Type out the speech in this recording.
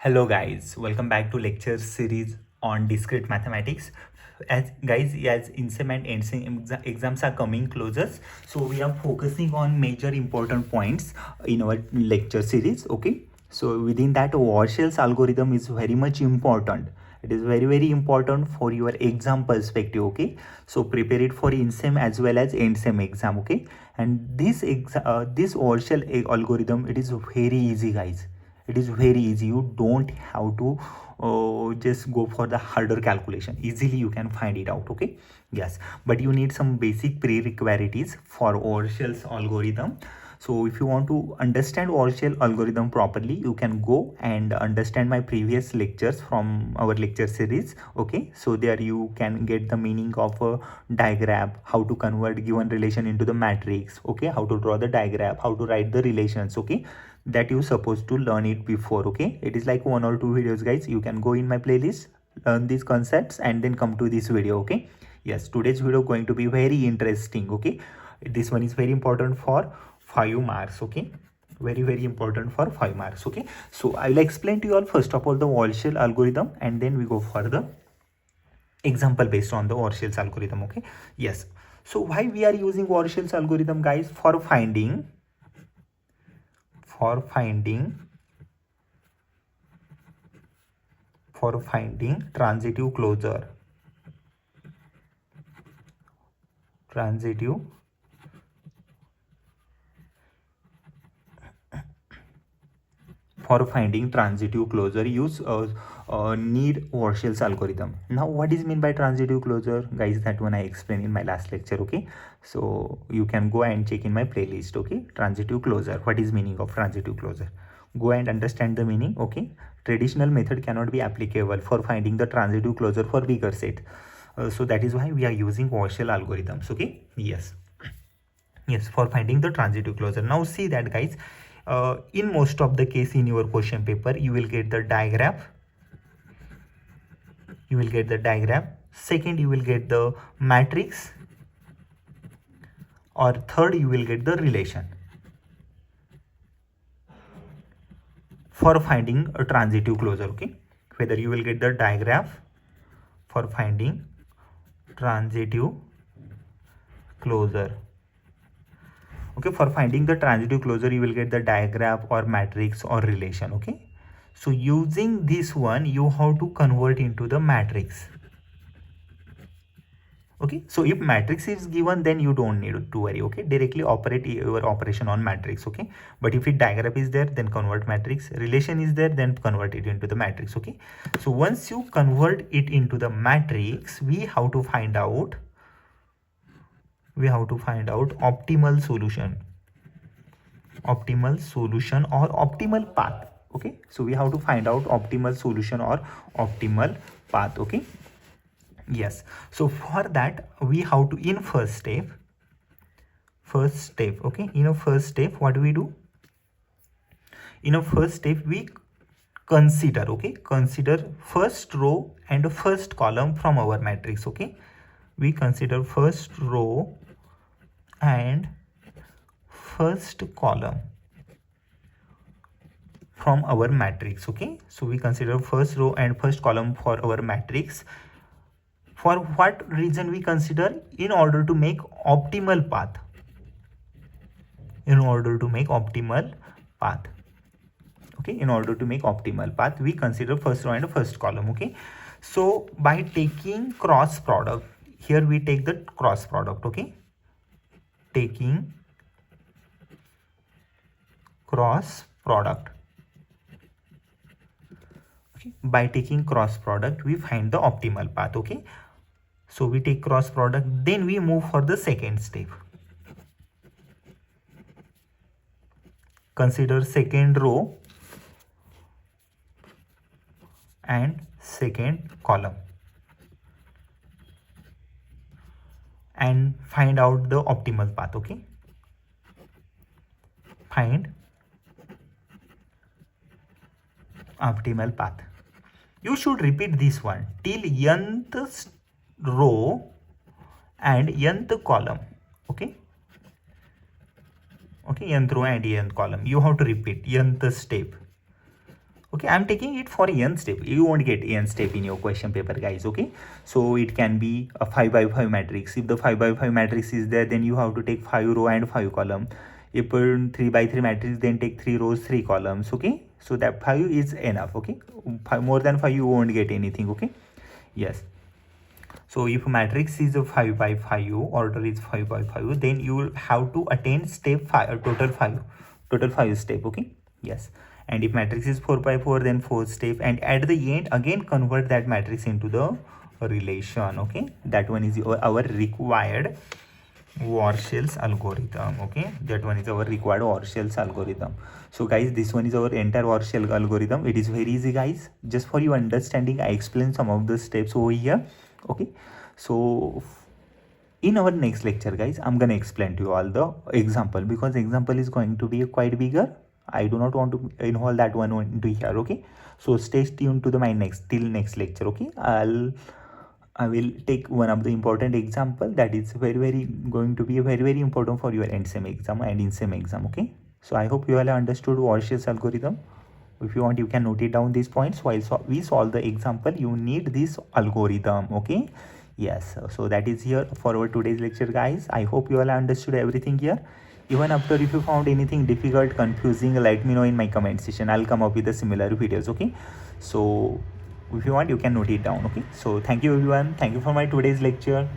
Hello guys, welcome back to lecture series on discrete mathematics. As INSEM and ENSEM exams are coming closer, so we are focusing on major important points in our lecture series. Okay, so within that, Warshall's algorithm is very much important. It is very important for your exam perspective. Okay, so prepare it for INSEM as well as ENSEM exam. Okay, and this Warshall algorithm, it is very easy, guys. It is very easy. You don't have to just go for the harder calculation. Easily you can find it out. Okay, yes, but you need some basic prerequisites for Warshall's algorithm. So if you want to understand Warshall algorithm properly, you can go and understand my previous lectures from our lecture series. Okay, so there you can get the meaning of a diagram, how to convert given relation into the matrix. Okay, how to draw the diagram, how to write the relations. Okay, that you supposed to learn it before. Okay, it is like 1 or 2 videos, guys. You can go in my playlist, learn these concepts, and then come to this video. Okay, yes, today's video going to be very interesting. Okay, this one is very important for 5 marks. Okay, very important for 5 marks. Okay, so I will explain to you all first of all the Warshall algorithm, and then we go for the example based on the Warshall's algorithm. Okay, yes, so why we are using Warshall's algorithm, guys? For finding transitive closure. For finding transitive closure, use need Warshall's algorithm. Now what is mean by transitive closure, guys? That one I explained in my last lecture. Okay, so you can go and check in my playlist. Okay, transitive closure, what is meaning of transitive closure? Go and understand the meaning. Okay, traditional method cannot be applicable for finding the transitive closure for bigger set. So that is why we are using Warshall algorithms. Okay, yes, for finding the transitive closure. Now see that, guys, in most of the case in your question paper you will get the diagram. Second, you will get the matrix, or third, you will get the relation for finding a transitive closure. Okay, whether you will get the diagram for finding transitive closure. Okay, for finding the transitive closure you will get the diagram or matrix or relation. Okay, so using this one you have to convert into the matrix. Okay, so if matrix is given, then you don't need to worry. Okay, directly operate your operation on matrix. Okay, but if it diagram is there, then convert matrix. Relation is there, then convert it into the matrix. Okay, so once you convert it into the matrix, we have to find out optimal solution or optimal path. Okay, so we have to find out optimal solution or optimal path. Okay, yes, so for that we have to, in first step, okay, in a first step, what do we do? In a first step we consider first row and first column from our matrix. Okay, we consider first row and first column from our matrix. Okay, so we consider first row and first column for our matrix. For what reason we consider? In order to make optimal path. Okay, in order to make optimal path, we consider first row and first column. Okay, so by taking cross product, here we take the cross product. Okay, taking cross product. Okay, by taking cross product we find the optimal path. Okay, so we take cross product, then we move for the second step. Consider second row and second column and find out the optimal path. Okay, find optimal path. You should repeat this one till nth row and nth column. Okay, nth row and nth column you have to repeat nth step. Okay, I'm taking it for n step. You won't get n step in your question paper, guys. Okay, so it can be a 5 by 5 matrix. If the 5 by 5 matrix is there, then you have to take 5 row and 5 column. If 3 by 3 matrix, then take 3 rows 3 columns. Okay, so that 5 is enough. Okay, more than 5 you won't get anything. Okay, yes. So if matrix is a 5 by 5, order is 5 by 5, then you will have to attain step 5, total 5 step. Okay, yes. And if matrix is 4 by 4, then 4 step, and at the end again convert that matrix into the relation. Okay, that one is our required WARSHALL'S algorithm. Okay, that one is our required WARSHALL'S algorithm. So guys, this one is our entire WARSHALL algorithm. It is very easy, guys. Just for your understanding, I explained some of the steps over here. Okay, so in our next lecture, guys, I'm gonna explain to you all the example, because example is going to be quite bigger. I do not want to involve that one into here. Okay, so stay tuned to the my next lecture. Okay, I will take one of the important example that is very going to be very important for your end sem exam and in sem exam. Okay, so I hope you all have understood WARSHALL'S algorithm. If you want, you can note it down these points while we solve the example. You need this algorithm. Okay, yes. So that is here for our today's lecture, guys. I hope you all have understood everything here. Even after, if you found anything difficult, confusing, let me know in my comment section. I'll come up with the similar videos. Okay, so if you want, you can note it down. Okay, so thank you everyone. Thank you for my today's lecture.